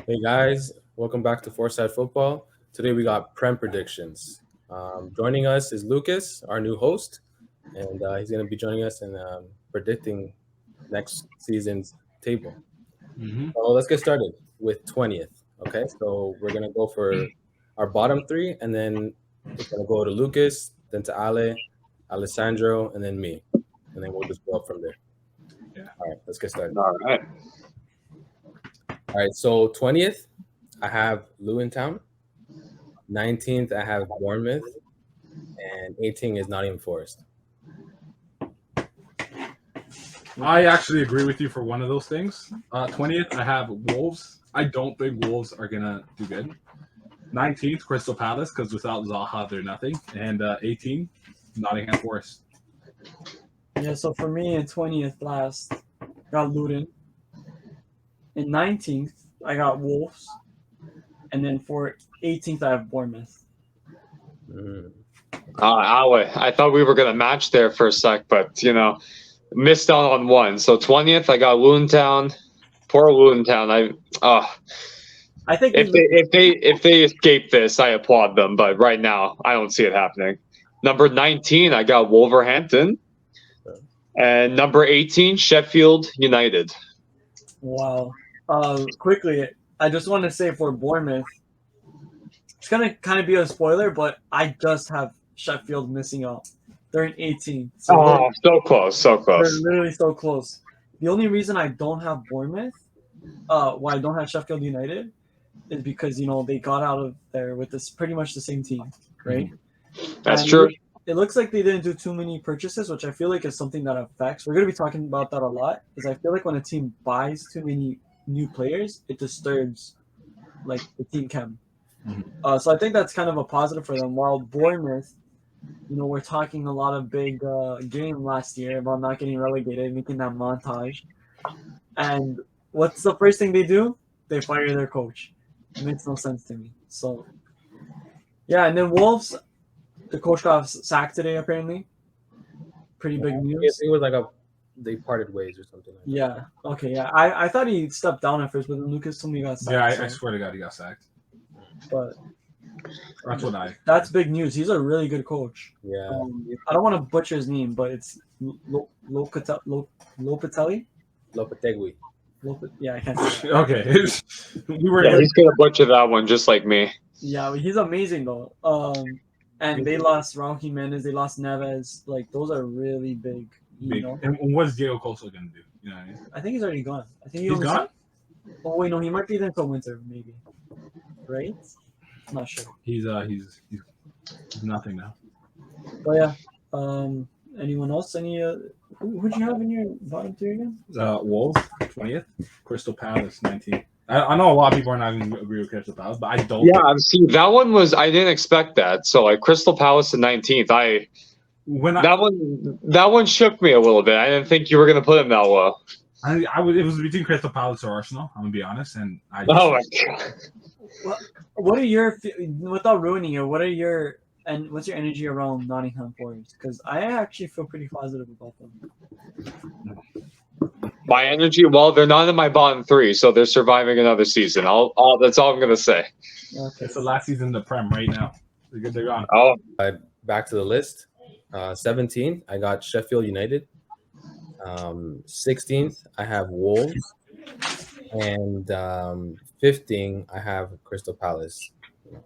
Hey guys, welcome back to Foresight Football. Today we got Prem predictions. Joining us is Lucas, our new host, and he's going to be joining us in predicting next season's table. Mm-hmm. So let's get started with 20th. Okay, so we're going to go for our bottom three, and then it's going to go to Lucas, then to Ale, Alessandro, and then me. And then we'll just go up from there. Yeah. All right, let's get started. All right. All right, so 20th, I have Lewintown. 19th, I have Bournemouth. And 18th is Nottingham Forest. I actually agree with you for one of those things. 20th, I have Wolves. I don't think Wolves are going to do good. 19th, Crystal Palace, because without Zaha, they're nothing. And 18th, Nottingham Forest. Yeah, so for me in 20th last, got Luton. In 19th, I got Wolves. And then for 18th, I have Bournemouth. Mm. Ale, I thought we were going to match there for a sec, but, missed out on one. So 20th, I got Lutontown. Poor Lutontown. I think If they escape this, I applaud them. But right now, I don't see it happening. Number 19, I got Wolverhampton. And number 18, Sheffield United. wow. Quickly, I just want to say for Bournemouth, it's going to kind of be a spoiler, but I just have Sheffield missing out. They're in 18. So So close, so they're close. literally so close. The only reason I don't have Bournemouth, why I don't have Sheffield United, is because they got out of there with this pretty much the same team, right? That's And true. It looks like they didn't do too many purchases, which I feel like is something that affects. We're going to be talking about that a lot. Is I feel like when a team buys too many new players, it disturbs like the team chem. So I think that's kind of a positive for them. While Bournemouth, we're talking a lot of big game last year about not getting relegated, making that montage. And what's the first thing they do? They fire their coach. It makes no sense to me. So, yeah, and then Wolves, the coach got sacked today, apparently. Pretty big news. It was like they parted ways or something like that. Yeah. Okay. Yeah. I thought he stepped down at first, but then Lucas told me he got sacked. Yeah, I swear to God, he got sacked. But That's big news. He's a really good coach. Yeah. I don't want to butcher his name, but it's Lopatelli. Lopetegui. Yeah, I can't say that. Okay. Yeah, he's going to butcher that one just like me. Yeah, he's amazing though. And they lost Raul Jimenez, they lost Neves. Like those are really big. Big. And what's Diego Costa going to do? You know what I mean? I think he's already gone. I think He's gone? Oh wait, no, he might be there until winter, maybe. Right? I'm not sure. He's nothing now. But yeah. Anyone else? Who'd you have in your bottom three again? Wolves, 20th. Crystal Palace, 19th. I know a lot of people are not going to agree with Crystal Palace, but I don't. Yeah, see, that one was I didn't expect that. So like Crystal Palace in 19th, that one shook me a little bit. I didn't think you were going to put him that low. It was between Crystal Palace or Arsenal. I'm gonna be honest, and Oh my god. What are your without ruining it? What's your energy around Nottingham Forest? Because I actually feel pretty positive about them. My energy, well, they're not in my bottom three, so they're surviving another season. That's all I'm gonna say. Okay. It's the last season of the Prem right now. They're gone. Oh, Back to the list. 17th, I got Sheffield United. 16th, I have Wolves. And 15th, I have Crystal Palace.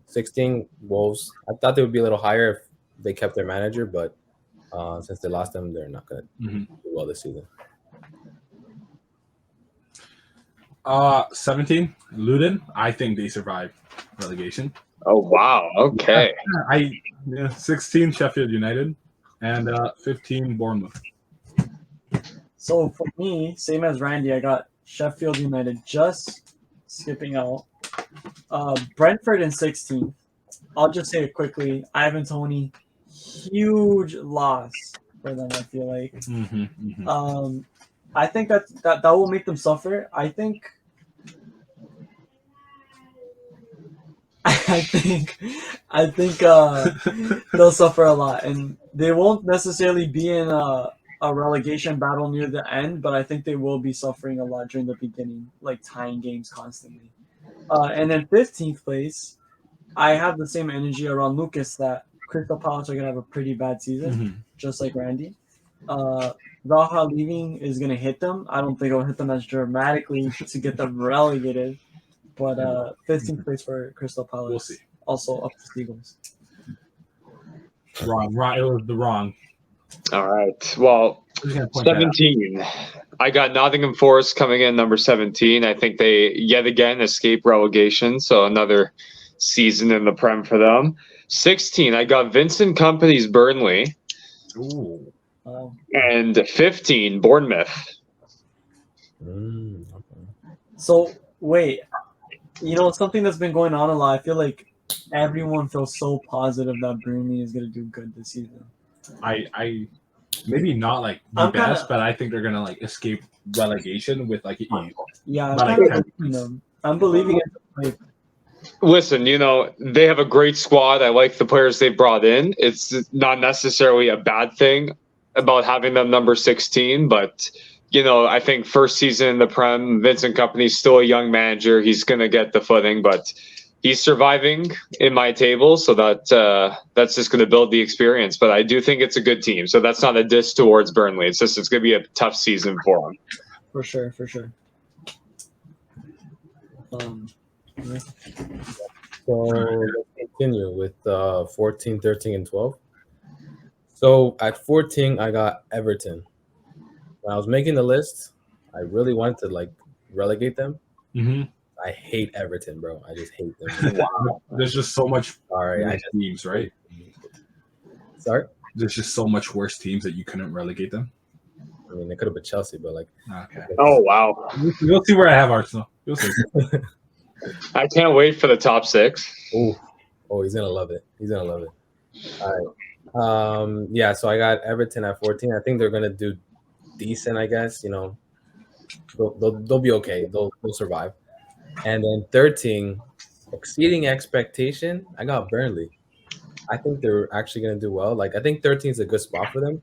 16, Wolves. I thought they would be a little higher if they kept their manager, but since they lost them, they're not going to do well this season. 17, Luton. I think they survived relegation. oh wow. Okay. 16, Sheffield United, and 15, Bournemouth. So for me, same as Randy, I got Sheffield United just skipping out. Brentford in 16th. I'll just say it quickly. Ivan Toney, huge loss for them, I feel like. I think that will make them suffer. I think they'll suffer a lot, and they won't necessarily be in a relegation battle near the end, but I think they will be suffering a lot during the beginning, like tying games constantly. And then 15th place, I have the same energy around Lucas that Crystal Palace are gonna have a pretty bad season, Mhm. just like Randy. Zaha leaving is gonna hit them. I don't think it'll hit them as dramatically to get them relegated, but 15th place for Crystal Palace. We'll see. Also up to Seagulls. Wrong. It was the wrong. All right. Well, I'm just gonna point that out. 17. I got Nottingham Forest coming in number 17. I think they yet again escape relegation, so another season in the Prem for them. 16. I got Vincent Company's Burnley, Ooh. and 15. Bournemouth. Okay. So wait, something that's been going on a lot. I feel like everyone feels so positive that Burnley is gonna do good this season. I maybe not like the I'm kinda- best, but I think they're gonna like escape relegation with like ease. Yeah, But I'm I kind of can't- believing them. I'm believing it. Like, Listen, they have a great squad. I like the players they've brought in. It's not necessarily a bad thing about having them number 16, but I think first season in the Prem, Vincent Company's still a young manager. He's going to get the footing, but he's surviving in my table, so that's just going to build the experience. But I do think it's a good team, so that's not a diss towards Burnley. It's just it's going to be a tough season for them. for sure. So let's continue with 14, 13, and 12. So at 14, I got Everton. When I was making the list, I really wanted to like relegate them. Mm-hmm. I hate Everton, bro. I just hate them. There's just so much Sorry, worse teams, right? Sorry. There's just so much worse teams that you couldn't relegate them. I mean, it could have been Chelsea, but like, Okay. Oh, wow. You'll see where I have Arsenal. You'll see. I can't wait for the top 6. oh, he's gonna love it. All right. Yeah. So I got Everton at 14. I think they're gonna do decent. I guess they'll be okay. They'll survive. And then 13, exceeding expectation, I got Burnley. I think they're actually gonna do well. Like I think 13 is a good spot for them.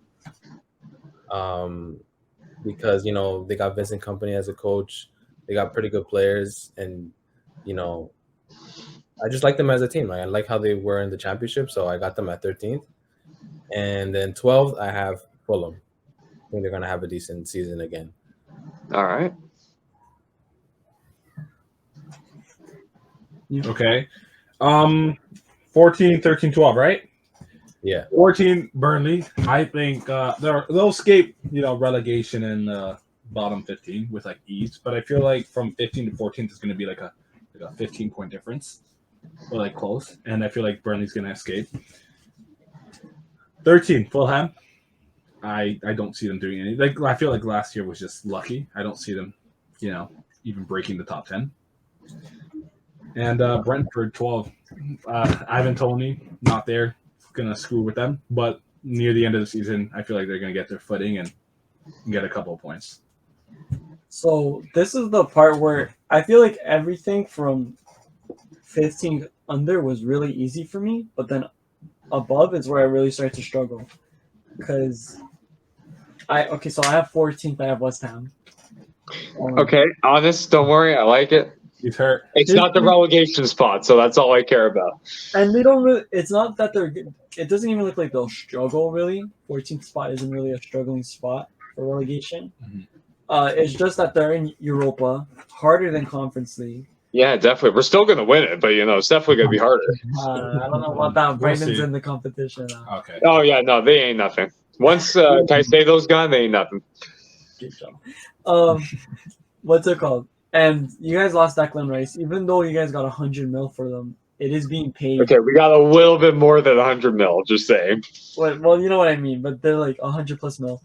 Because they got Vincent Company as a coach. They got pretty good players, and I just like them as a team. I like how they were in the championship, so I got them at 13th. And then 12th, I have Fulham. I think they're gonna have a decent season again. All right. Okay. 14, 13, 12, right? Yeah. 14, Burnley. I think they'll escape, relegation in bottom 15 with like ease. But I feel like from 15 to 14th is going to be like a 15-point difference, or like close. And I feel like Burnley's going to escape. 13, Fulham. I don't see them doing anything. Like I feel like last year was just lucky. I don't see them, even breaking the top 10. And Brentford 12. Ivan Toney not there. Gonna screw with them, but near the end of the season, I feel like they're gonna get their footing and get a couple of points. So this is the part where I feel like everything from 15 under was really easy for me, but then above is where I really start to struggle. Because so I have 14th, I have West Ham. Okay. Honest, don't worry. I like it. He's hurt. It's not the relegation spot, so that's all I care about. And they don't really, it's not that they're good. It doesn't even look like they'll struggle really. 14th spot isn't really a struggling spot for relegation. Mhm. It's just that they're in Europa, harder than Conference League. Yeah, definitely. We're still going to win it, but it's definitely going to be harder. I don't know about that. We'll Brighton's see. in the competition. Okay. Oh, yeah, no, they ain't nothing. Once Caicedo's gone, they ain't nothing. What's it called? And you guys lost Declan Rice, even though you guys got 100 mil for them. It is being paid. Okay, we got a little bit more than 100 mil, just saying. Well, you know what I mean, but they're like 100 plus mil.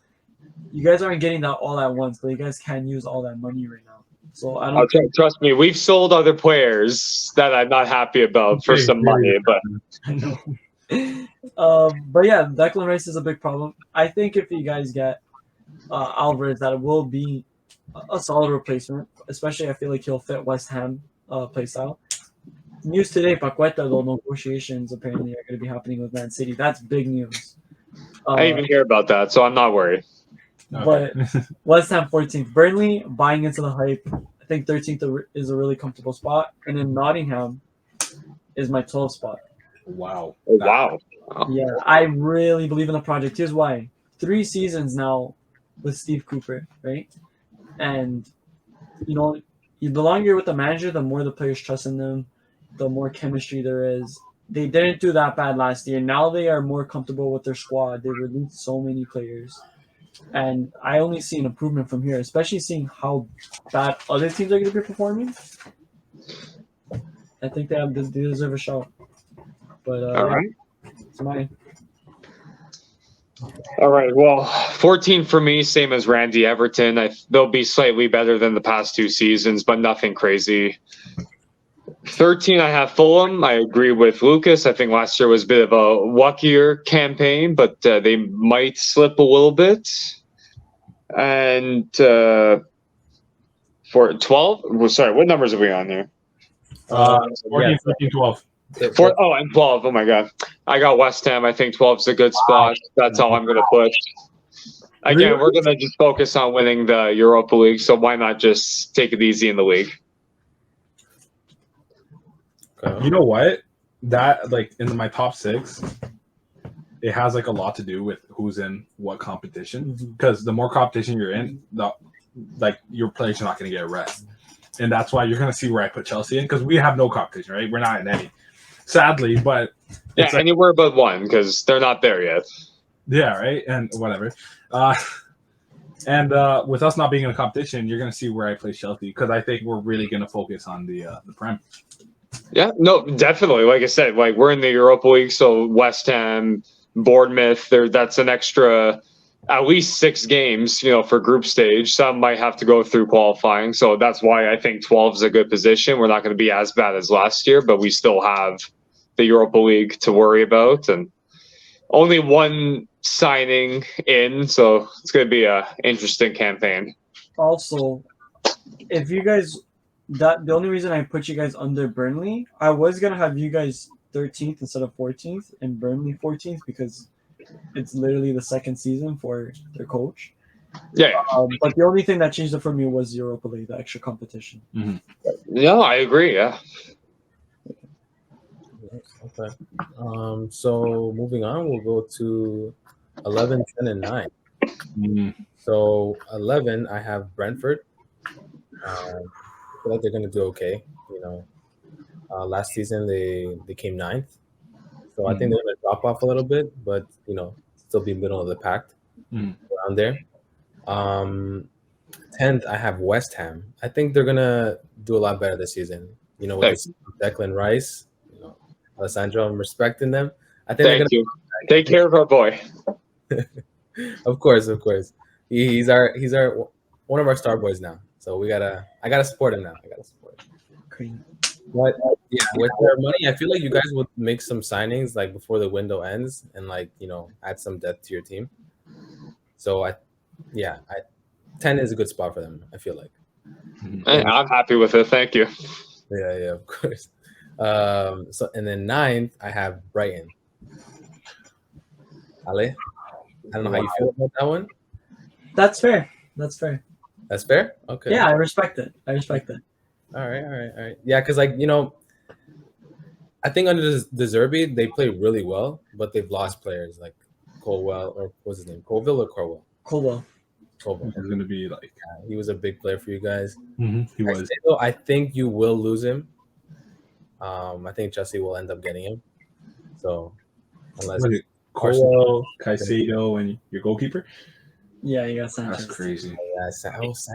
You guys aren't getting that all at once, but you guys can't use all that money right now. So I don't Trust me, we've sold other players that I'm not happy about for some money, but I know. But yeah, Declan Rice is a big problem. I think if you guys get Alvarez, that it will be a solid replacement. Especially, I feel like he'll fit West Ham playstyle. News today, Paqueta, though, negotiations apparently are going to be happening with Man City. That's big news. I didn't even hear about that, so I'm not worried. But West Ham 14th. Burnley buying into the hype. I think 13th is a really comfortable spot, and then Nottingham is my 12th spot. Wow. Oh, wow. Yeah, I really believe in the project. Here's why: 3 seasons now with Steve Cooper, right? And you know, the longer you're with the manager, the more the players trust in them, the more chemistry there is. They didn't do that bad last year. Now they are more comfortable with their squad. They released so many players. And I only see an improvement from here, especially seeing how bad other teams are going to be performing. I think they deserve a shot. But All right. it's mine. All right. Well, 14 for me, same as Randy. Everton. They'll be slightly better than the past 2 seasons, but nothing crazy. 13, I have Fulham. I agree with Lucas. I think last year was a bit of a luckier campaign, but they might slip a little bit. And for 12, well, sorry, what numbers are we on here? 14, 15, 12. And 12. Oh my God. I got West Ham. I think 12 is a good spot. That's all I'm going to put. Again, we're going to just focus on winning the Europa League. So why not just take it easy in the league? You know what? That like in my top 6, it has like a lot to do with who's in what competition. Because the more competition you're in, like your players are not going to get a rest, and that's why you're going to see where I put Chelsea in, because we have no competition, right? We're not in any, sadly, but Yeah, it's like, anywhere but one, because they're not there yet. yeah, right, and whatever. And with us not being in a competition, you're going to see where I place Chelsea, because I think we're really going to focus on the Prem. Yeah, no, definitely. Like I said, like we're in the Europa League, so West Ham, Bournemouth, that's an extra at least 6 games, for group stage. Some might have to go through qualifying, so that's why I think 12 is a good position. We're not going to be as bad as last year, but we still have the Europa League to worry about, and only one signing in, so it's going to be a interesting campaign. Also, if you guys, the only reason I put you guys under Burnley, I was gonna have you guys 13th instead of 14th, and Burnley 14th, because it's literally the second season for their coach. Yeah. But the only thing that changed it for me was Europa League, the extra competition. No, I agree. Yeah. Okay. So moving on, we'll go to 11, 10, and 9. So 11, I have Brentford. I feel like they're going to do okay. Last season they came 9th, so I think they're going to drop off a little bit, but still be middle of the pack around there. 10th, I have West Ham. I think they're going to do a lot better this season. With Declan Rice, Alessandro, I'm respecting them. I think Thank you. Take care of our boy. Of course. He's our one of our star boys now. So I gotta support him now. But yeah, with their money, I feel like you guys would make some signings like before the window ends and add some depth to your team. So 10 is a good spot for them, I feel like. I'm happy with it. Thank you. Yeah, of course. So and then 9th, I have Brighton. Ale, I don't know how you feel about that one. That's fair. That's fair. Okay. Yeah, I respect it. All right. Yeah, because I think under the Zerbi, they play really well, but they've lost players like Colwell, or what's his name? Colville or Corwell? Colwell. He's going to be like... he was a big player for you guys. He was. I think you will lose him. I think Chelsea will end up getting him. So, unless Colwell, Caicedo, and your goalkeeper? Yeah, you got Sanchez. That's crazy. Yeah, Sanchez.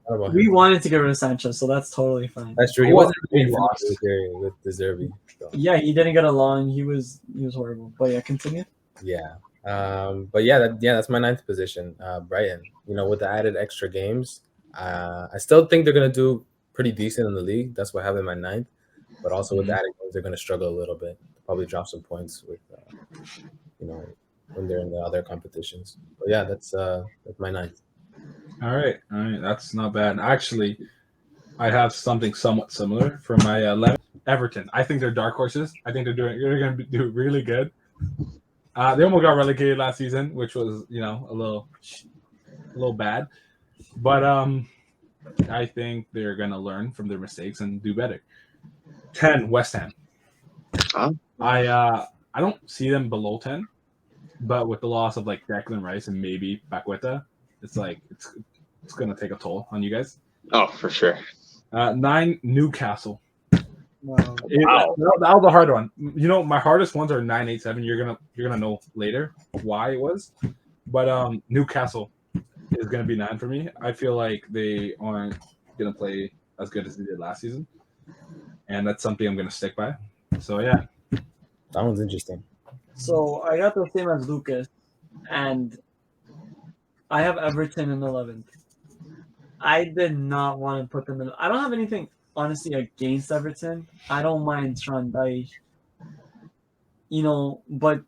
Well, we wanted to get rid of Sanchez, so that's totally fine. That's true. He wasn't lost with the Zerbi. So. Yeah, he didn't get along. He was horrible. But yeah, continue. Yeah. But that's my 9th position. Brighton. With the added extra games, I still think they're gonna do pretty decent in the league. That's why I have them at 9th. But also with the added games, they're gonna struggle a little bit. Probably drop some points with when they're in the other competitions. But yeah, that's my 9th. All right, that's not bad. Actually, I have something somewhat similar for my 11th. Everton. I think they're dark horses. I think they're going to do really good. They almost got relegated last season, which was a little bad. But I think they're gonna learn from their mistakes and do better. 10, West Ham. Huh? I don't see them below 10, but with the loss of like Declan Rice and maybe Paqueta, it's like it's gonna take a toll on you guys. Oh, for sure. 9, Newcastle. Wow. Wow. That was a hard one. You know, my hardest ones are 9, 8, 7. You're gonna know later why it was, but Newcastle is gonna be 9 for me. I feel like they aren't gonna play as good as they did last season, and that's something I'm gonna stick by. So yeah, That one's interesting. So I got the same as Lucas, and I have Everton in 11th. I did not want to put them in. I don't have anything honestly against Everton. I don't mind Sean Dyche, but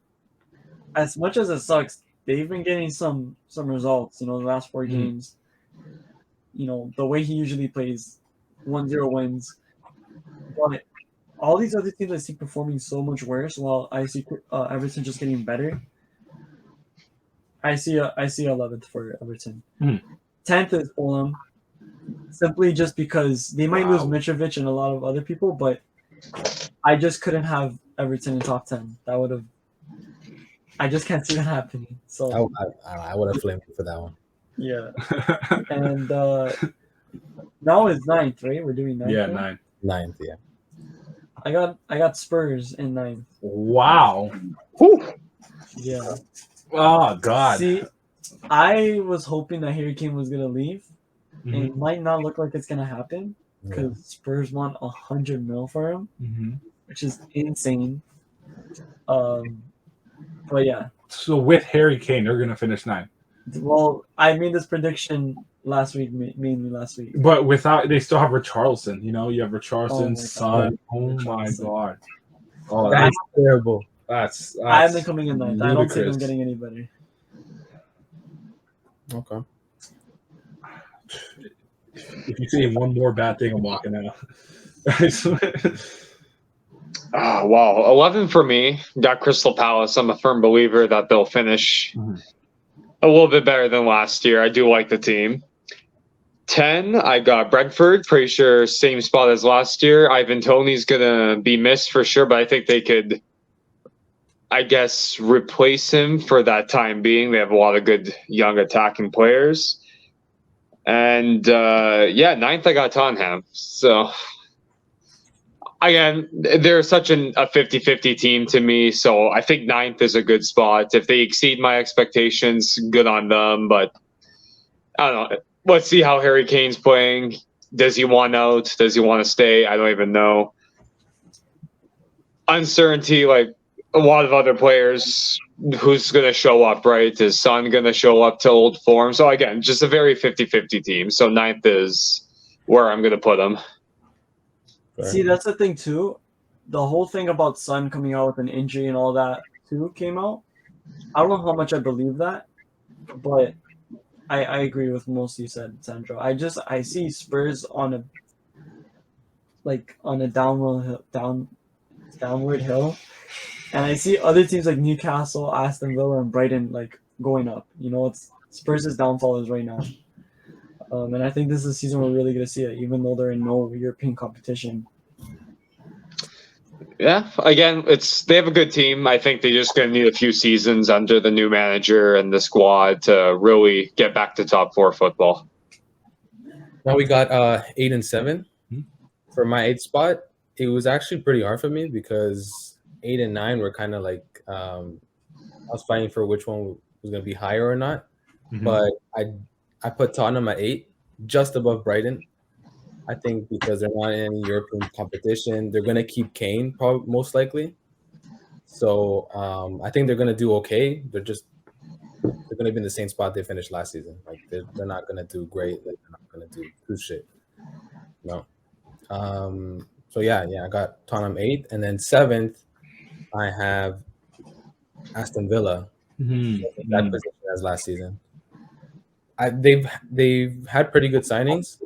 as much as it sucks, they've been getting some results. The last 4 games. The way he usually plays, 1-0 wins, but all these other teams I see performing so much worse, while I see Everton just getting better. I see 11th for Everton. 10th is Fulham, simply just because they might lose Mitrovic and a lot of other people, but I just couldn't have Everton in top 10. That would have. I just can't see that happening. So I would have flamed for that one. yeah, and now it's 9th, right? We're doing 9th. yeah, right? 9. 9th, yeah. I got Spurs in 9th. Wow. Whew. Yeah. Oh God. See, I was hoping that Harry Kane was gonna leave. Mhm. It might not look like it's gonna happen because Spurs want 100 mil for him, Mhm. which is insane. But yeah, So with Harry Kane, they're gonna finish 9. well, I made this prediction last week, mainly last week. But without, they still have Richarlison. You have Oh Richarlison, my Son. Oh my Richarlison. God. Oh, That is terrible. that's I have them coming in 9th. I don't see them ludicrous. getting any better. Okay. If you say one more bad thing, I'm walking out. I swear. Wow. 11 for me. Got Crystal Palace. I'm a firm believer that they'll finish Mhm. a little bit better than last year. I do like the team. 10, I got Brentford. Pretty sure same spot as last year. Ivan Toney's going to be missed for sure, but I think they could, I guess, replace him for that time being. They have a lot of good young attacking players. And 9th, I got Tottenham. So again, they're such a 50-50 team to me. So I think 9th is a good spot. If they exceed my expectations, good on them. But I don't know. Let's see how Harry Kane's playing. Does he want out? Does he want to stay? I don't even know. Uncertainty, like a lot of other players, who's going to show up, right? Is Son going to show up to old form? So again, just a very 50-50 team. So 9th is where I'm going to put him. Fair. See, that's the thing too. The whole thing about Son coming out with an injury and all that too came out. I don't know how much I believe that, but I agree with most you said, Sandro. I see Spurs on a downward hill, and I see other teams like Newcastle, Aston Villa, and Brighton like going up. It's Spurs' downfall is right now. And I think this is a season we're really going to see it, even though they're in no European competition. Yeah, again, they have a good team. I think they're just going to need a few seasons under the new manager and the squad to really get back to top 4 football. Now we got 8 and 7 Hmm. for my 8th spot. It was actually pretty hard for me because 8 and 9 were kind of like I was fighting for which one was going to be higher or not. Mhm. But I put Tottenham at 8, just above Brighton. I think because they're not in any European competition, they're going to keep Kane probably most likely. So I think they're going to do okay. They're going to be in the same spot they finished last season. Like they're not going to do great. They're not going to do too shit. No. So yeah, I got Tottenham 8th, and then 7th, I have Aston Villa. Mhm. That position as last season. They've had pretty good signings,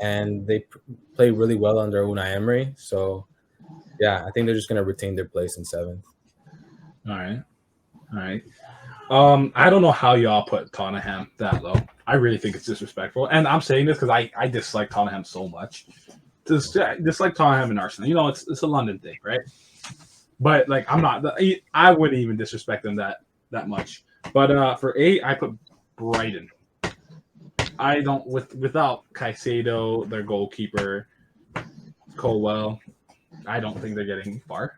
and they play really well under Unai Emery. So yeah, I think they're just going to retain their place in 7th. All right. I don't know how y'all put Tottenham that low. I really think it's disrespectful, and I'm saying this because I dislike Tottenham so much. Dislike Tottenham and Arsenal. You know, it's a London thing, right? But like, I wouldn't even disrespect them that much. But for 8, I put Brighton. I don't without Caicedo, their goalkeeper, Colwell. I don't think they're getting far.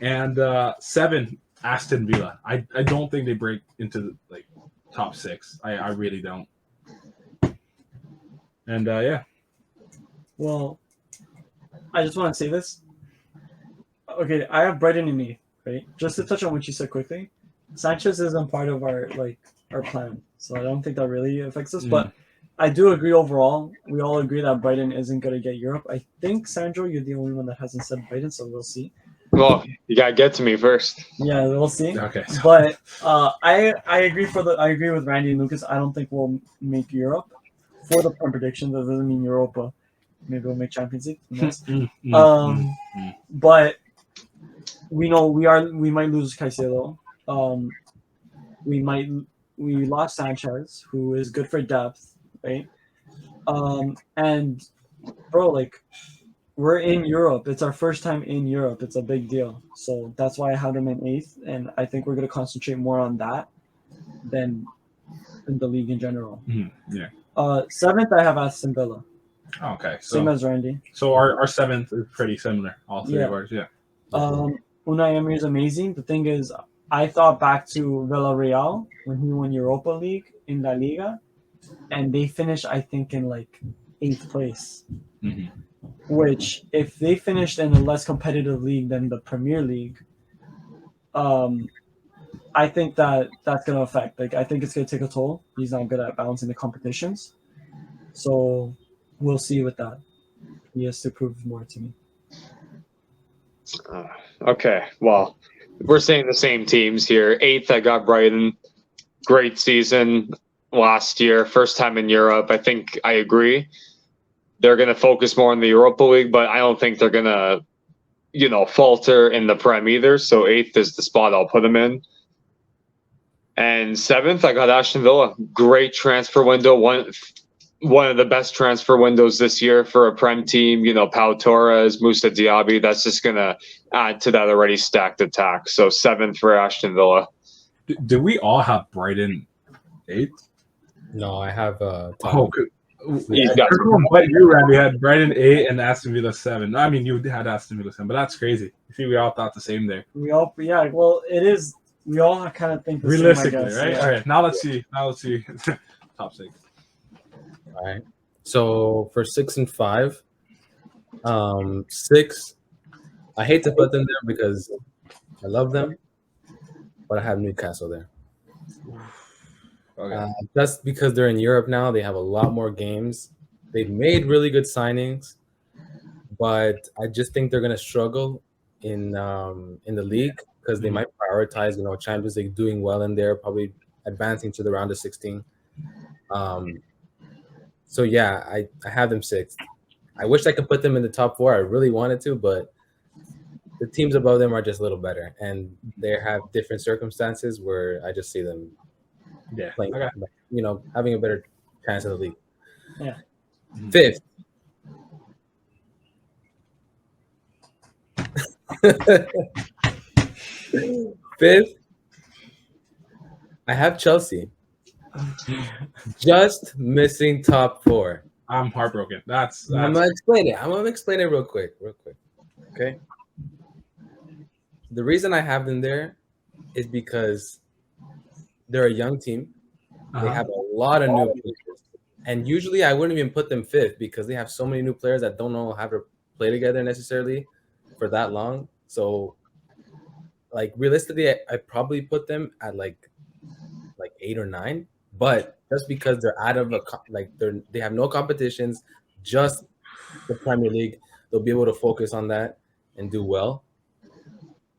And 7, Aston Villa. I don't think they break into like top 6. I really don't. And yeah. Well, I just want to say this. Okay, I have Brighton in 8th, right? Just to touch on what you said quickly, Sanchez isn't part of our plan, so I don't think that really affects us. But I do agree overall. We all agree that Brighton isn't going to get Europe. I think, Sandro, you're the only one that hasn't said Brighton, so we'll see. Well, you gotta get to me first. Yeah, we'll see. Okay. But I agree with Randy and Lucas. I don't think we'll make Europe for the point prediction. That doesn't mean Europa. Maybe we'll make Champions League. Who knows? But we know we might lose Caicedo. We lost Sanchez, who is good for depth, right? And bro, like, we're in Europe. It's our first time in Europe. It's a big deal. So that's why I have them in 8th, and I think we're going to concentrate more on that than in the league in general. Yeah. 7th, I have Aston Villa. Okay. Same as Randy. So our 7th is pretty similar. All 3 of ours. Yeah. Unai Emery is amazing. The thing is, I thought back to Villarreal when he won Europa League in La Liga, and they finished, I think, in like 8th place. Mm-hmm. Which, if they finished in a less competitive league than the Premier League, I think that's going to affect. Like, I think it's going to take a toll. He's not good at balancing the competitions. So we'll see with that. He has to prove more to me. Okay, well, we're saying the same teams here. 8th, I got Brighton. Great season last year. First time in Europe. I think I agree. They're going to focus more on the Europa League, but I don't think they're going to, falter in the Prem either. So 8th is the spot I'll put them in. And 7th, I got Aston Villa. Great transfer window. One of the best transfer windows this year for a Prem team. Pau Torres, Moussa Diaby. That's just going to add to that already stacked attack. So 7th for Aston Villa. Do we all have Brighton 8th? No, I have good. He's got But you, Randy, had Brighton 8 and Aston Villa 7. I mean, you had Aston Villa 7, but that's crazy. You see, we all thought the same there. Well, it is. We all kind of think the realistically, same, I guess. right? All right, now let's see. Top 6. All right. So for 6 and 5, 6, I hate to put them there because I love them, but I have Newcastle there. Okay. Just because they're in Europe now, they have a lot more games. They've made really good signings, but I just think they're gonna struggle in the league because they might prioritize, Champions League, doing well in there, probably advancing to the round of 16. So yeah, I have them 6th. I wish I could put them in the top 4. I really wanted to, but the teams above them are just a little better, and they have different circumstances where I just see them playing, having a better chance in the league. Yeah. 5th. Fifth, I have Chelsea. Just missing top 4. I'm heartbroken. That's I'm gonna explain it. I'm gonna explain it real quick. Okay. The reason I have them there is because they're a young team. They have a lot of new players. And usually I wouldn't even put them 5th because they have so many new players that don't know how to play together necessarily for that long. So, like, realistically, I probably put them at like 8 or 9. But just because they're out of they have no competitions, just the Premier League, they'll be able to focus on that and do well.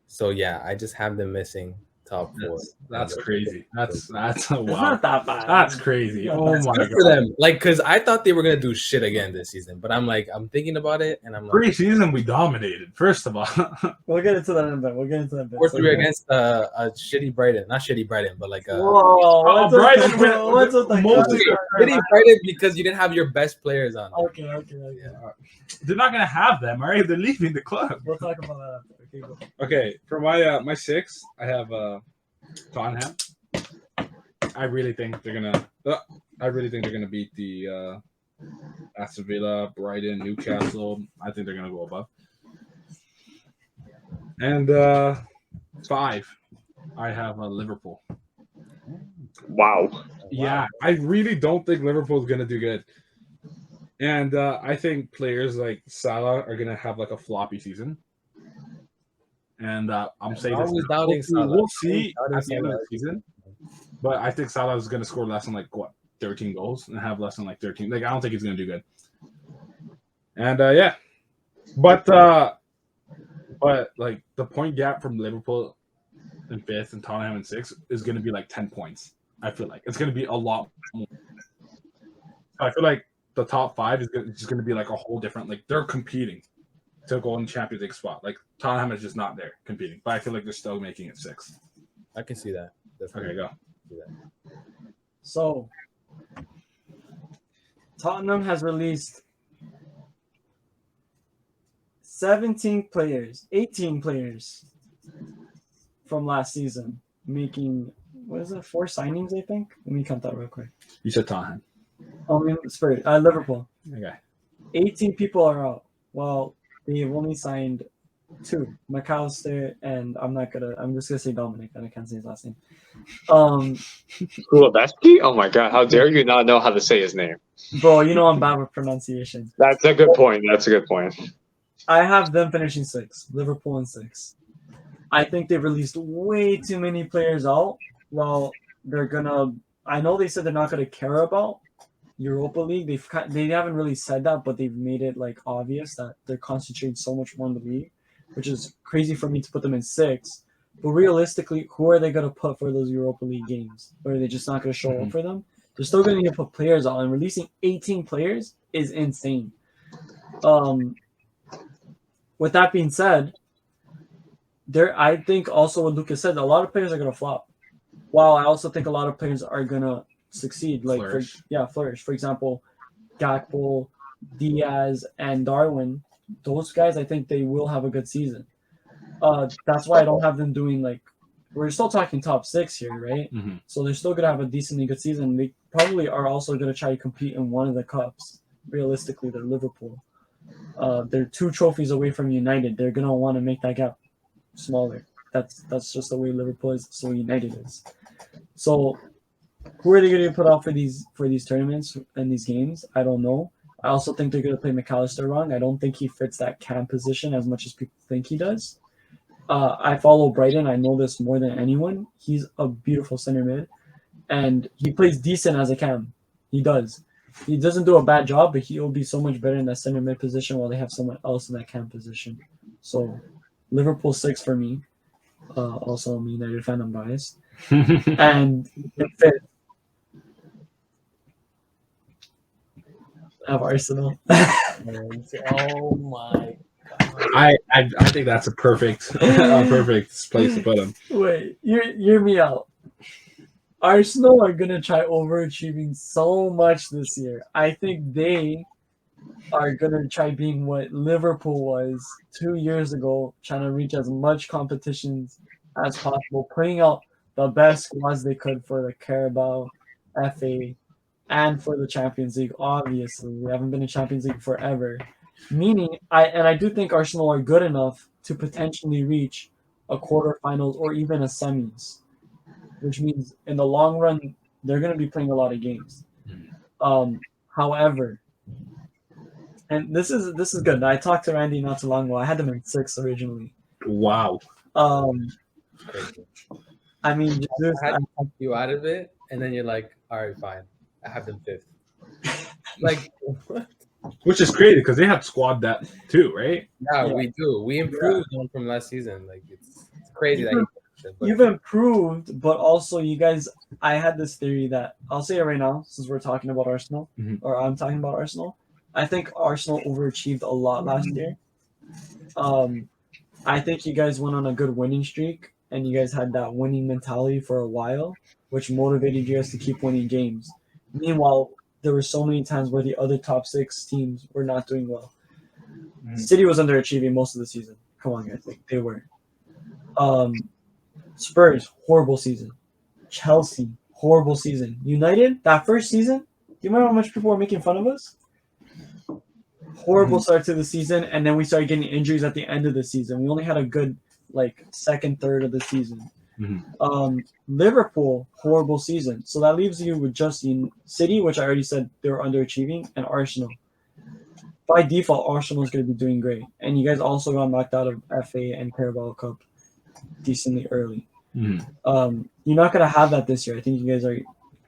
So yeah, I just have them missing top four. That's crazy. That's wow. It's not that bad. That's crazy. Yeah, Oh that's my Good god. for them. Like, because I thought they were gonna do shit again this season, but I'm thinking about it, and I'm like, Preseason we dominated. First of all, We'll get into that in a bit. We'll get into that in a bit. 4-3 against a shitty Brighton, not shitty Brighton, but like a Whoa, what's Brighton with with- the, what's with the mostly- shitty Brighton because you didn't have your best players on. Okay. they're not gonna have them. All right, they're leaving the club. We'll talk about that after. Okay, go. Okay, for my 6, I have Tottenham. I really think they're gonna beat the Aston Villa, Brighton, Newcastle. I think they're gonna go above. And 5, I have Liverpool. Wow. Yeah, I really don't think Liverpool's gonna do good. And I think players like Salah are gonna have like a floppy season. And I'm saying this. always doubting Salah. We'll see Doubting at the end of Salah. the season. But I think Salah is gonna score less than 13 goals and have less than 13. Like I don't think he's gonna do good. And yeah, but like the point gap from Liverpool in 5th and Tottenham in 6th is gonna be like 10 points. I feel like it's gonna be a lot more. I feel like the top 5 is just gonna be like a whole different. Like they're competing to go in the Champions League spot. Like Tottenham is just not there competing, but I feel like they're still making it 6th. I can see that. Definitely. Okay, go. See that. So, Tottenham has released 18 players from last season, making, 4 signings, I think? Let me count that real quick. You said Tottenham. Spurs, Liverpool. Okay. 18 people are out. Well, they've only signed 2, McAllister, and I'm just gonna say Dominic, and I can't say his last name. Kuleveski? Oh my god, how dare you not know how to say his name? Bro, you know I'm bad with pronunciation. That's a good point. I have them finishing 6, Liverpool in 6. I think they've released way too many players out. Well, I know they said they're not gonna care about Europa League. They haven't really said that, but they've made it like obvious that they're concentrating so much more on the league, which is crazy for me to put them in 6. But realistically, who are they going to put for those Europa League games? Or are they just not going to show up for them? They're still going to need to put players on, and releasing 18 players is insane. With that being said, I think also what Lucas said, a lot of players are going to flop. While I also think a lot of players are going to succeed. Flourish. Flourish. For example, Gakpo, Diaz, and Darwin. Those guys, I think they will have a good season. That's why I don't have them doing we're still talking top 6 here, right? Mm-hmm. So they're still gonna have a decently good season. They probably are also gonna try to compete in one of the cups. Realistically, they're Liverpool. They're 2 trophies away from United. They're gonna want to make that gap smaller. That's just the way Liverpool is. So United is. So who are they gonna put out for these tournaments and these games? I don't know. I also think they're going to play McAllister wrong. I don't think he fits that cam position as much as people think he does. I follow Brighton. I know this more than anyone. He's a beautiful center mid, and he plays decent as a cam. He does. He doesn't do a bad job, but he will be so much better in that center mid position while they have someone else in that cam position. So Liverpool 6 for me. Also, I'm a United fan. I'm biased. And in 5th, I have Arsenal. Oh my god! I think that's a perfect place to put him. Wait, hear me out. Arsenal are gonna try overachieving so much this year. I think they are gonna try being what Liverpool was 2 years ago, trying to reach as much competitions as possible, putting out the best squads they could for the Carabao, FA, and for the Champions League. Obviously, we haven't been in Champions League forever. Meaning, I do think Arsenal are good enough to potentially reach a quarterfinals or even a semis, which means in the long run they're going to be playing a lot of games. However, and this is good. I talked to Randy not too long ago. I had them in 6 originally. Wow. I mean, Jesus, I had to talk you out of it, and then you're like, all right, fine. I have them 5th. Like, what? Which is crazy because they have squad depth too, right? Yeah, we do. We improved on from last season. Like, it's crazy that mentioned. But You've improved, but also you guys. I had this theory that I'll say it right now, since we're talking about Arsenal, Mhm. or I'm talking about Arsenal. I think Arsenal overachieved a lot last year. I think you guys went on a good winning streak, and you guys had that winning mentality for a while, which motivated you guys to keep winning games. Meanwhile, there were so many times where the other top 6 teams were not doing well. Mhm. City was underachieving most of the season. Come on, guys, like they were. Spurs, horrible season. Chelsea, horrible season. United, that first season, do you remember how much people were making fun of us? Horrible start to the season, and then we started getting injuries at the end of the season. We only had a good second, third of the season. Liverpool, horrible season. So that leaves you with just City, which I already said they were underachieving, and Arsenal. By default, Arsenal is going to be doing great, and you guys also got knocked out of FA and Carabao Cup decently early. You're not going to have that this year. I think you guys are,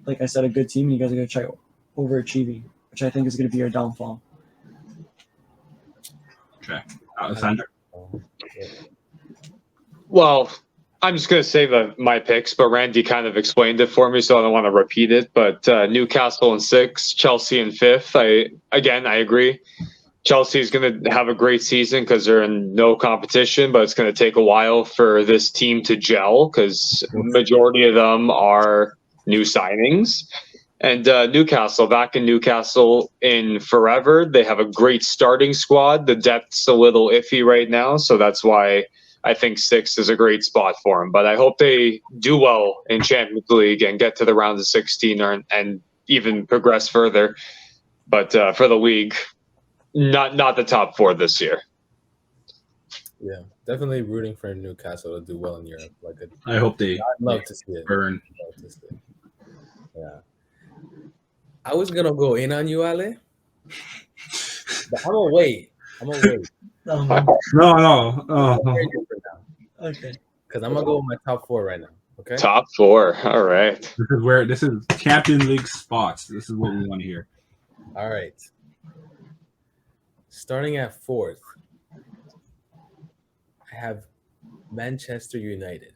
like I said, a good team, and you guys are going to try overachieving, which I think is going to be your downfall. Okay. Sandra? Well, I'm just going to say my picks, but Randy kind of explained it for me, so I don't want to repeat it. But Newcastle in 6, Chelsea in 5th. I agree. Chelsea's going to have a great season because they're in no competition, but it's going to take a while for this team to gel because majority of them are new signings. And Newcastle, back in Newcastle in forever, they have a great starting squad. The depth's a little iffy right now, so that's why I think 6th is a great spot for them. But I hope they do well in Champions League and get to the round of 16 and even progress further. But for the league, not the top 4 this year. Yeah, definitely rooting for Newcastle to do well in Europe. I hope they I'd love to see it. burn. Love to see it. Yeah. I was gonna go in on you, Ale, but I'm gonna wait. No. Okay. Because I'm gonna go with my top 4 right now. Okay. Top 4. All right. This is Champions League spots. This is what we want to hear. All right. Starting at 4th, I have Manchester United.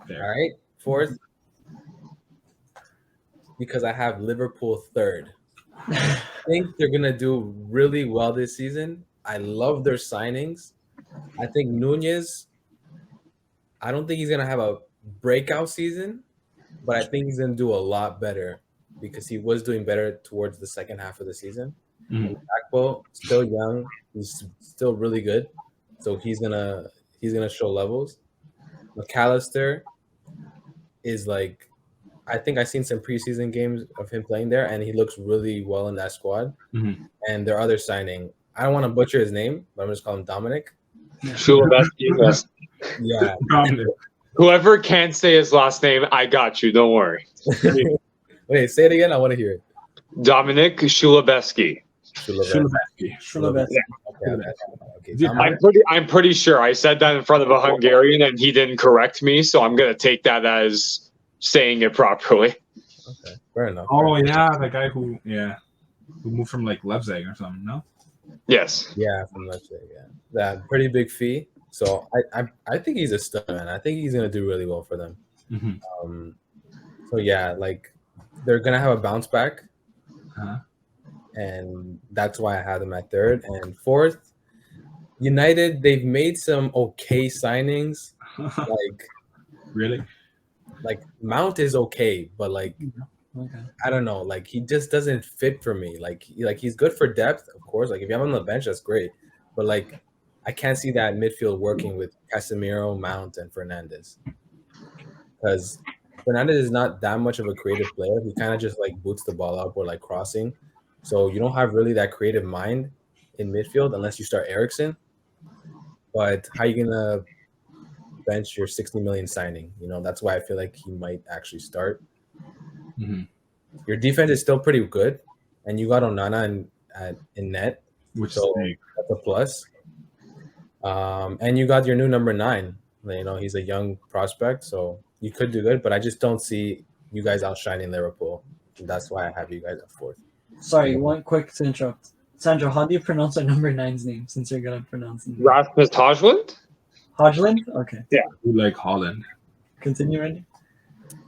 There. All right. 4th, because I have Liverpool 3rd. I think they're gonna do really well this season. I love their signings. I think Nunez, I don't think he's gonna have a breakout season, but I think he's gonna do a lot better because he was doing better towards the second half of the season. Mhm. Gakpo, still young, he's still really good, so he's gonna show levels. McAllister is I think I've seen some preseason games of him playing there, and he looks really well in that squad. Mhm. And their other signing, I don't want to butcher his name, but I'm just calling him Dominic. Yes. Yeah. Whoever can't say his last name, I got you. Don't worry. Wait, say it again. I want to hear it. Dominic Shulabesky. Shulabesky. Okay. I'm pretty sure I said that in front of a Hungarian and he didn't correct me, so I'm gonna take that as saying it properly. Okay, fair enough. Oh yeah, the guy who moved from Leipzig or something. No. Yes. Yeah, from Leipzig. Yeah, that pretty big fee. So I think he's a stud, man. I think he's gonna do really well for them. Mm-hmm. So yeah, they're gonna have a bounce back, Uh-huh. and that's why I have them at 3rd. And 4th, United. They've made some okay signings. Really? Mount is okay, but Okay. I don't know. He just doesn't fit for me. He's good for depth, of course. If you have him on the bench, that's great. But I can't see that midfield working with Casemiro, Mount, and Fernandes. Because Fernandes is not that much of a creative player. He kind of just boots the ball up or crossing. So you don't have really that creative mind in midfield unless you start Eriksen. But how are you gonna bench your 60 million signing? That's why I feel like he might actually start. Mm-hmm. Your defense is still pretty good, and you got Onana in net, Which so that's a plus. And you got your new number 9. He's a young prospect, so you could do good. But I just don't see you guys outshining Liverpool. And that's why I have you guys at 4th. Sorry, one quick to interrupt. Sandra, how do you pronounce our number 9's name? Since you're gonna pronounce it. Rasmus Højlund? Hodgland? Okay. we like Holland. Continue, Randy.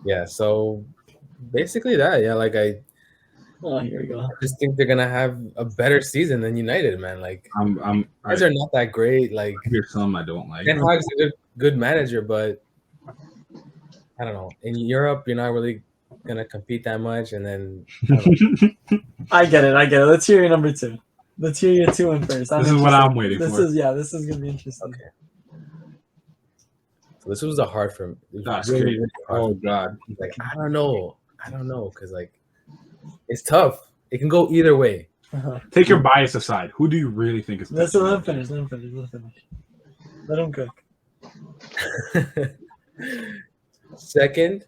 Yeah, so basically that. Yeah, like I Oh, here we go. just think they're gonna have a better season than United, man. Like guys are not that great. Like Here's some I don't like. Ten Hag's a good manager, but I don't know. In Europe, you're not really gonna compete that much, and then I get it. Let's hear your number 2. Let's hear your 2 in first. This is what I'm waiting for. This is gonna be interesting. Okay. So this was a hard for me. It was That's really, crazy. really hard. Oh God. Like I don't know, because like it's tough. It can go either way. Take your bias aside. Who do you really think is Let better? him finish. Let him cook. Second,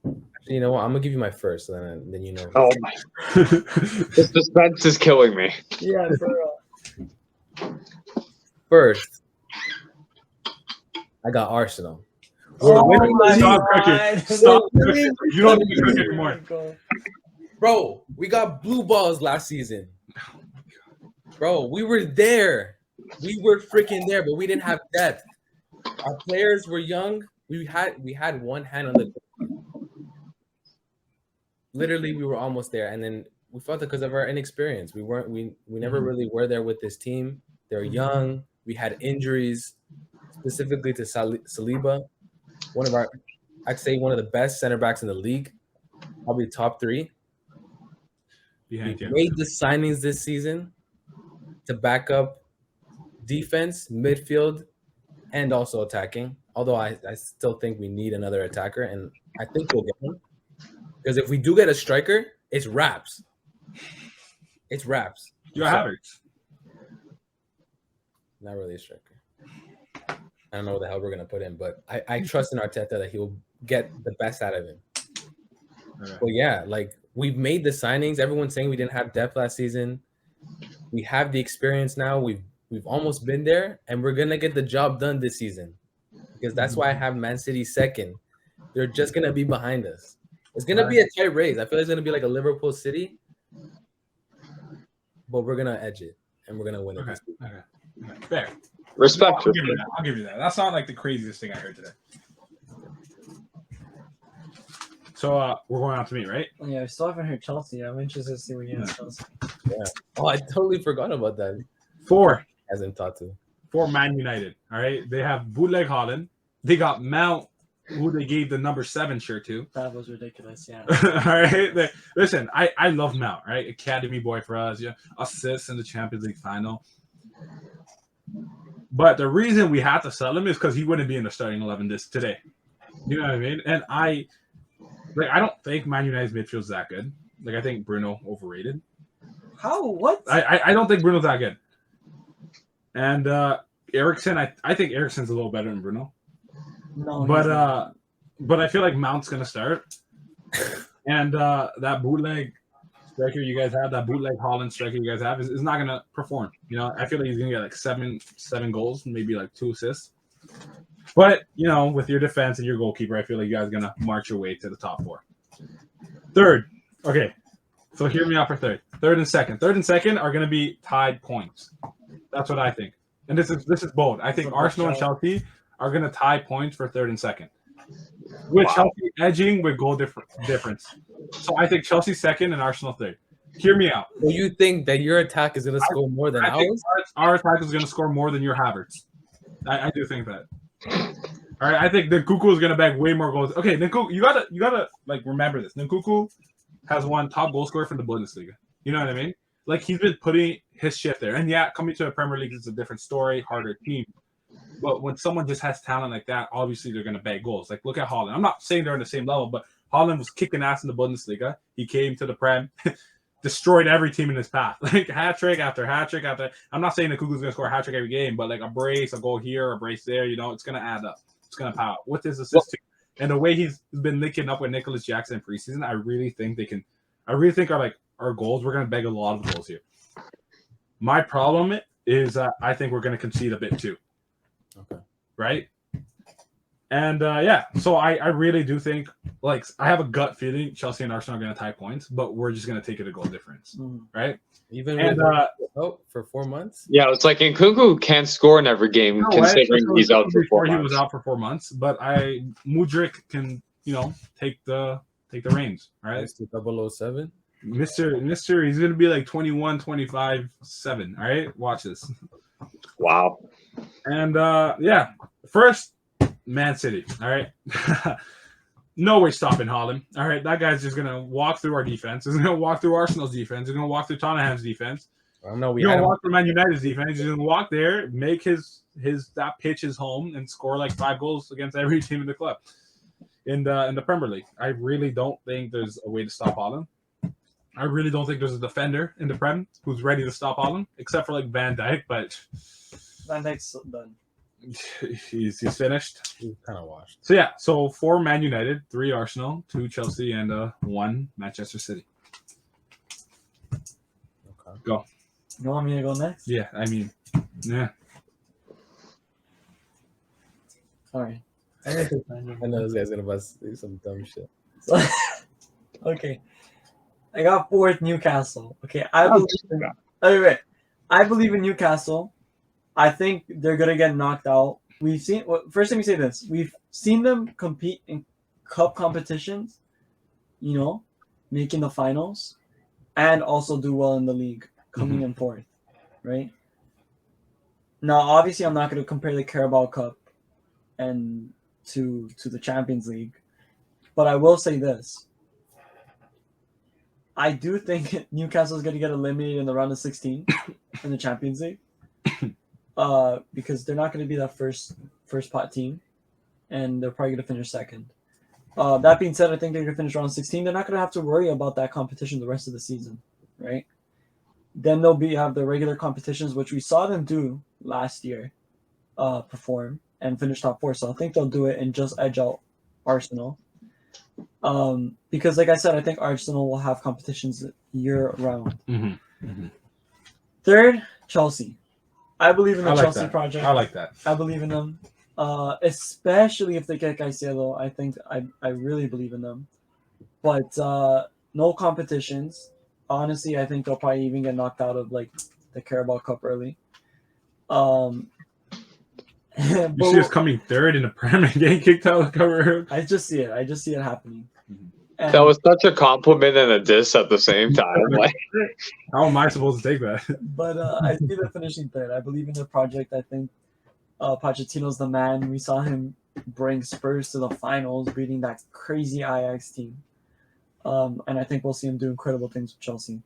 actually, you know what? I'm gonna give you my first, and then you know. Oh my! The suspense is killing me. Yeah, for First, I got Arsenal. Oh winning. my Stop God. cooking. Stop cooking. You don't need to cook anymore. Bro, we got blue balls last season. Bro, we were there. We were freaking there, but we didn't have depth. Our players were young. We had one hand on the literally we were almost there, and then we felt it because of our inexperience. We never really were there with this team. They're young. We had injuries, specifically to Saliba, I'd say one of the best center backs in the league, probably top 3. We made the signings this season to back up defense, midfield, and also attacking. Although I still think we need another attacker, and I think we'll get one. Because if we do get a striker, it's wraps. It's wraps. You're Havertz. Not really a striker. I don't know what the hell we're gonna put in, but I trust in Arteta that he will get the best out of him. Okay. But yeah, like we've made the signings. Everyone's saying we didn't have depth last season. We have the experience now. We've almost been there, and we're gonna get the job done this season. Because that's why I have Man City second. They're just gonna be behind us. It's gonna be a tight race. I feel like it's gonna be like a Liverpool City, but we're gonna edge it and we're gonna win it. Okay. This week. Okay. Fair. Respect. I'll give you that. That's not like the craziest thing I heard today. So we're going on to me, right? Yeah, I still haven't heard Chelsea. I'm interested to see what you have Chelsea. Oh, I totally forgot about that. 4 Hasn't thought to. for Man United. All right. They have Bootleg Holland. They got Mount, who they gave the number 7 shirt to. That was ridiculous, yeah. All right. Listen, I love Mount, right? Academy boy for us. Yeah. Assists in the Champions League final. But the reason we had to sell him is because he wouldn't be in the starting 11 today. You know what I mean? And I don't think Man United's midfield is that good. Like I think Bruno overrated. How? What? I don't think Bruno's that good. And Eriksen, I think Eriksen's a little better than Bruno. No. But I feel like Mount's gonna start. And that bootleg striker you guys have, that bootleg Holland striker you guys have, is not gonna perform. You know, I feel like he's gonna get like seven goals, maybe like 2 assists. But you know, with your defense and your goalkeeper, I feel like you guys are gonna march your way to the top 4. Third, okay. So hear me out for third. Third and second are gonna be tied points. That's what I think. And this is bold. I think Arsenal and Chelsea are gonna tie points for third and second. With Chelsea edging with goal difference. So I think Chelsea second and Arsenal third. Hear me out. So you think that your attack is going to score more than I think ours? our attack is going to score more than your Havertz. I do think that. All right, I think Nkunku is going to bag way more goals. Okay, Nkunku, you gotta like remember this. Nkunku has won top goal scorer for the Bundesliga. You know what I mean? Like he's been putting his shift there. And yeah, coming to a Premier League is a different story, harder team. But when someone just has talent like that, obviously they're going to bag goals. Like, look at Haaland. I'm not saying they're on the same level, but Haaland was kicking ass in the Bundesliga. He came to the Prem, destroyed every team in his path. Like, hat-trick after hat-trick after. I'm not saying that Kuku's going to score a hat-trick every game, but like a brace, a goal here, a brace there, you know, it's going to add up. It's going to pile. With his assist, too. And the way he's been linking up with Nicholas Jackson in preseason, I really think our goals, we're going to bag a lot of goals here. My problem is I think we're going to concede a bit, too. Okay. Right? And yeah, so I really do think, like, I have a gut feeling Chelsea and Arsenal are going to tie points, but we're just going to take it a goal difference, right? Even And with for 4 months. Yeah, it's like Nkunku can't score in every game, you know considering what? he's out for 4 Before he was months. out for 4 months, but Mudryk can, take the reins, right? Next to 007. Mr. He's going to be like 21, 25, 7, all right? Watch this. Wow. And yeah, first, Man City, all right? No way stopping Haaland, all right? That guy's just going to walk through our defense. He's going to walk through Arsenal's defense. He's going to walk through Tottenham's defense. I don't know. He's going to walk through Man United's defense. He's going to walk there, make that pitch his home, and score like 5 goals against every team in the club in the Premier League. I really don't think there's a way to stop Haaland. I really don't think there's a defender in the Prem who's ready to stop Haaland, except for like Van Dijk, but Van Dijk's done. he's finished. He's kind of washed. So yeah, so 4 Man United, 3 Arsenal, 2 Chelsea, and 1 Manchester City. Okay. Go. You want me to go next? Yeah, I mean, yeah. All right. I know this guy's gonna bust do some dumb shit. So, okay. I got 4th Newcastle. Okay, I believe wait. I believe in Newcastle. I think they're gonna get knocked out. First let me say this. We've seen them compete in cup competitions, making the finals, and also do well in the league, coming in 4th, right? Now, obviously, I'm not gonna compare the Carabao Cup and to the Champions League, but I will say this. I do think Newcastle is going to get eliminated in the round of 16 in the Champions League, because they're not going to be that first pot team, and they're probably going to finish 2nd. That being said, I think they're going to finish round 16. They're not going to have to worry about that competition the rest of the season, right? Then they'll have the regular competitions, which we saw them do last year, perform and finish top 4. So I think they'll do it and just edge out Arsenal. Because like I said, I think Arsenal will have competitions year round. 3rd, Chelsea. I believe in the Chelsea project. I like that. I believe in them. Especially if they get Caicedo. I think I really believe in them. But no competitions. Honestly, I think they'll probably even get knocked out of like the Carabao Cup early. You see us coming 3rd in the Premier and getting kicked out of the cover. I just see it happening. And That was such a compliment and a diss at the same time. Like, How am I supposed to take that? But I see them finishing 3rd. I believe in their project. I think Pochettino's the man. We saw him bring Spurs to the finals, beating that crazy Ajax team. And I think we'll see him do incredible things with Chelsea.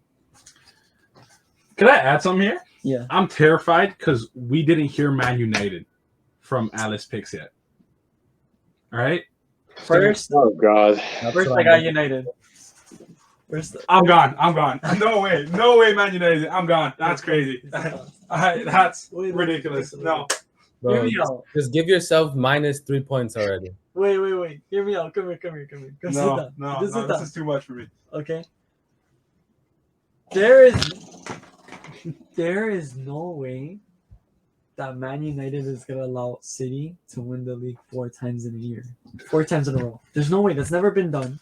Can I add something here? Yeah. I'm terrified because we didn't hear Man United from Alice Picks yet. All right? First, oh god. I got United. I'm gone. No way, Man United. I'm gone. That's crazy. That's ridiculous. No. Bro, Hear me out. just give yourself minus 3 points already. Wait. Hear me out. Come here. Go sit down. Just sit down. This is too much for me. Okay. There is no way that Man United is gonna allow City to win the league 4 times in a year. 4 times in a row. There's no way. That's never been done.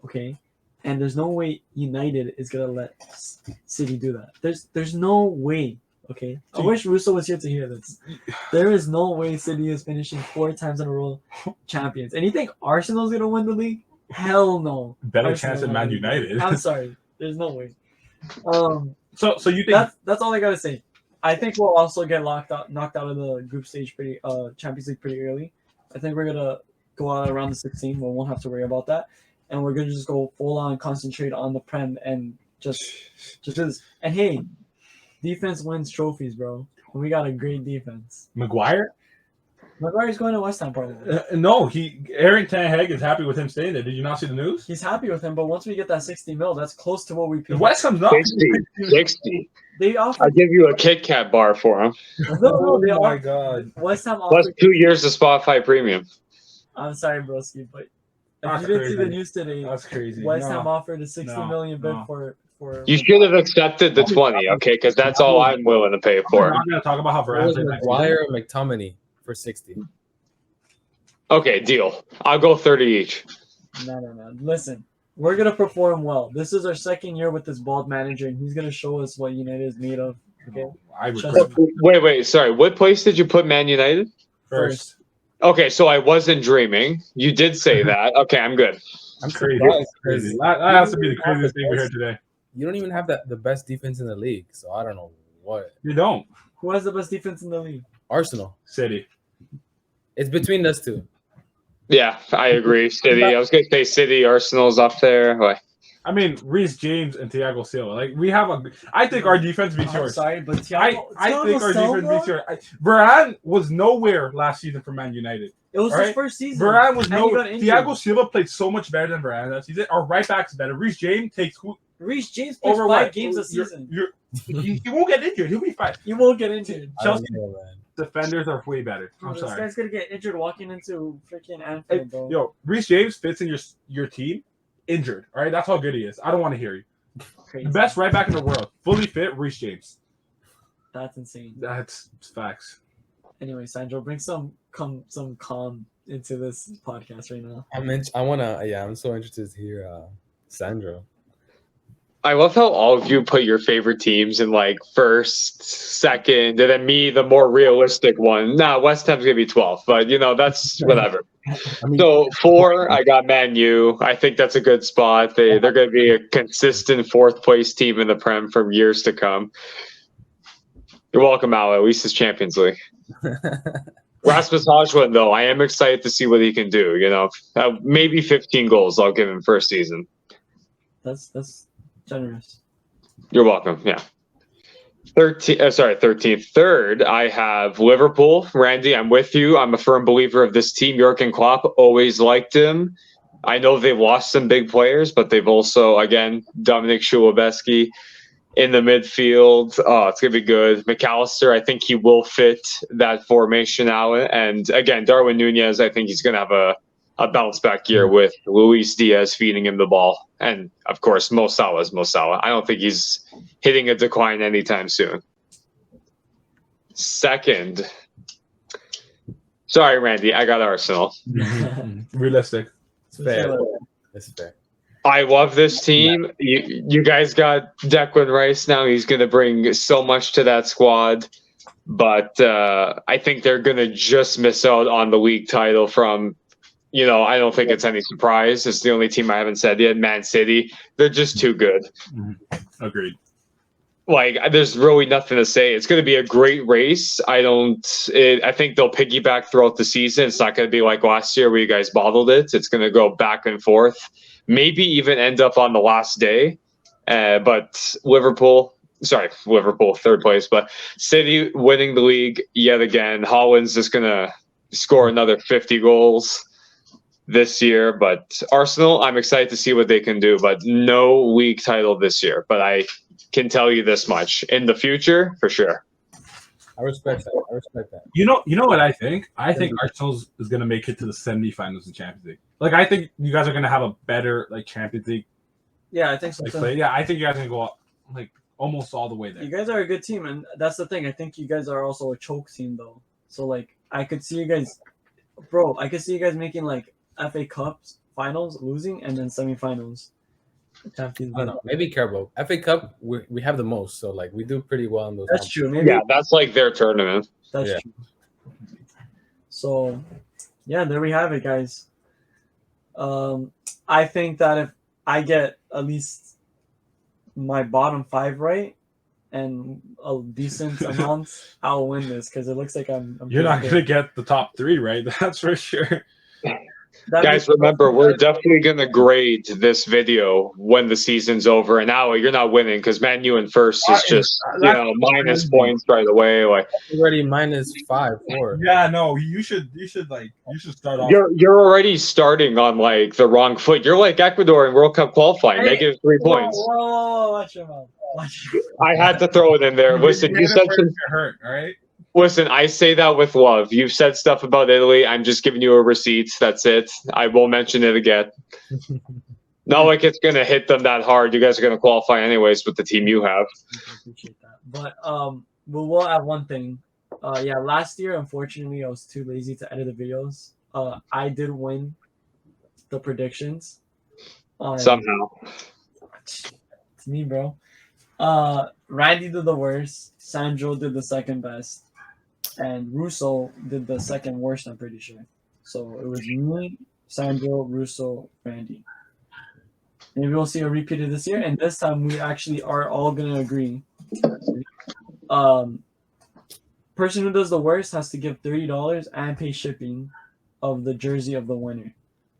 Okay. And there's no way United is gonna let City do that. There's no way. Okay. I wish Russo was here to hear this. There is no way City is finishing 4 times in a row champions. And you think Arsenal's gonna win the league? Hell no. Better Arsenal chance than Man won't win the league. United. I'm sorry. There's no way. So you think That's all I gotta say. I think we'll also get knocked out of the group stage Champions League pretty early. I think we're gonna go out around the 16. We won't have to worry about that, and we're gonna just go full on concentrate on the Prem and just do this. And hey, defense wins trophies, bro. We got a great defense. Maguire? Maguire's going to West Ham, probably. No, Erik ten Hag is happy with him staying there. Did you not see the news? He's happy with him, but once we get that 60 mil, that's close to what we paid. West Ham's not. 60. They I'll offered. give you a Kit Kat bar for him. No, they Oh my offered. god. West Ham Plus offered. 2 years of Spotify Premium. I'm sorry, broski, but if That's you didn't see the crazy. news today, That's crazy. West No. Ham offered a 60 million bid No. for. You should have accepted the 20, okay? Because that's all I'm willing to pay We're for. not going to talk about how It was Varane Maguire or McTominay for 60. Okay, deal. I'll go 30 each. No. Listen, we're gonna perform well. This is our second year with this bald manager, and he's gonna show us what United is made of. Okay, I would Trust go me. Wait. Sorry. What place did you put Man United? first. Okay, so I wasn't dreaming. You did say that. Okay, I'm good. I'm Crazy. surprised Crazy. 'cause That has to be the you don't even have craziest thing we heard today. You don't even have the best defense in the league, so I don't know what. You don't. Who has the best defense in the league? Arsenal. City. It's between us two. Yeah, I agree. City. I was gonna say City. Arsenal's up there. Like, I mean, Reece James and Thiago Silva. Like we have a. I think our defense beats I'm yours. sorry, but I Thiago think our defense Silva? beats yours. Varane was nowhere last season for Man United. It was his Alright. first season. Varane was and he nowhere. got injured. Thiago Silva played so much better than Varane that season. Our right back's better. Reece James takes Reece James plays over 5 what? games a season. He won't get injured. He'll be fine. You won't get injured. I don't Chelsea know, man. defenders are way better. Bro, I'm this sorry. guy's gonna get injured walking into freaking Hey, Anfield, bro. yo, Reece James fits in your team injured. All right, that's how good he is. I don't want to hear you. Crazy. The best right back in the world, fully fit, Reece James. That's insane. That's facts. Anyway, Sandro, bring some calm into this podcast right now. I'm so interested to hear Sandro. I love how all of you put your favorite teams in like first, second, and then me, the more realistic one. Nah, West Ham's gonna be 12, but that's whatever. I mean, So 4, I got Man U. I think that's a good spot. They're going to be a consistent 4th place team in the Prem for years to come. You're welcome, Al. At least it's Champions League. Rasmus Højlund, though, I am excited to see what he can do. Maybe 15 goals I'll give him first season. That's generous. You're welcome. Yeah. 13th. Third, I have Liverpool. Randy, I'm with you. I'm a firm believer of this team. Jurgen Klopp, always liked him. I know they've lost some big players, but they've also, again, Dominic Szułowski in the midfield. Oh, it's going to be good. McAllister, I think he will fit that formation now. And again, Darwin Nunez, I think he's going to have a bounce back year with Luis Diaz feeding him the ball. And of course, Mo Salah is Mo Salah. I don't think he's hitting a decline anytime soon. Second, sorry, Randy, I got Arsenal. Realistic. it's fair. It's fair. I love this team. You guys got Declan Rice now. He's going to bring so much to that squad. But I think they're going to just miss out on the league title from, I don't think it's any surprise. It's the only team I haven't said yet, Man City. They're just too good. Agreed. Like, there's really nothing to say. It's going to be a great race. I think they'll piggyback throughout the season. It's not going to be like last year where you guys bottled it. It's going to go back and forth. Maybe even end up on the last day. But Liverpool, 3rd place. But City winning the league yet again. Holland's just going to score another 50 goals this year. But Arsenal, I'm excited to see what they can do. But no league title this year. But I can tell you this much. In the future, for sure. I respect that. You know what I think? I think Arsenal is going to make it to the semifinals in Champions League. Like, I think you guys are going to have a better Champions League Yeah, I think so. too. play. Yeah, I think you guys are going to go almost all the way there. You guys are a good team, and that's the thing. I think you guys are also a choke team, though. So I could see you guys, bro. I could see you guys making FA Cups finals, losing, and then semifinals. Champions I don't League. know. Maybe Carbo. FA Cup, we have the most, so we do pretty well in those. That's true. Maybe Yeah, that's like their tournament. that's Yeah. true. So, yeah, there we have it, guys. I think that if I get at least my bottom 5 right and a decent amount, I'll win this because it looks like I'm You're not pretty going to get the top 3, right? That's for sure. good. That Guys, makes- remember, we're definitely going to grade this video when the season's over. And now you're not winning because Man U in first is just, minus points right away. Like, already minus 5, 4. Yeah, no, you should start off. you're already starting on the wrong foot. You're like Ecuador in World Cup qualifying, Hey, negative 3 Whoa, points. whoa, watch your mouth. Watch your I had to throw it in there. Listen, you said some. You're hurt, all right? Listen, I say that with love. You've said stuff about Italy. I'm just giving you a receipt. That's it. I won't mention it again. Not like it's going to hit them that hard. You guys are going to qualify anyways with the team you have. I appreciate that. But we will add one thing. Last year, unfortunately, I was too lazy to edit the videos. I did win the predictions. Somehow. It's me, bro. Randy did the worst. Sandro did the second best, and Russo did the second worst. I'm pretty sure. So it was me, Sandro, Russo, Randy. Maybe we'll see a repeat of this year, and this time we actually are all gonna agree. Person who does the worst has to give $30 and pay shipping of the jersey of the winner,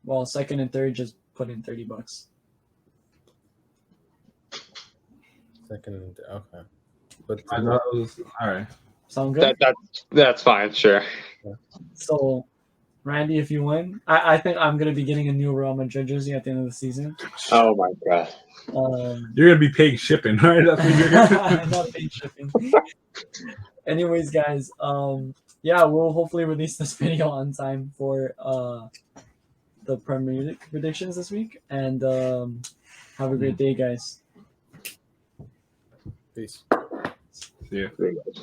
while second and third just put in $30. Second, okay. But I thought it was all right. Sound good? That's fine. Sure. So, Randy, if you win, I think I'm gonna be getting a new Real Madrid jersey at the end of the season. Oh my god. You're gonna be paying shipping, right? That's what you're gonna Not paying shipping. Anyways, guys, yeah, we'll hopefully release this video on time for the Premier League predictions this week, and have a great day, guys. peace. See ya. There you go.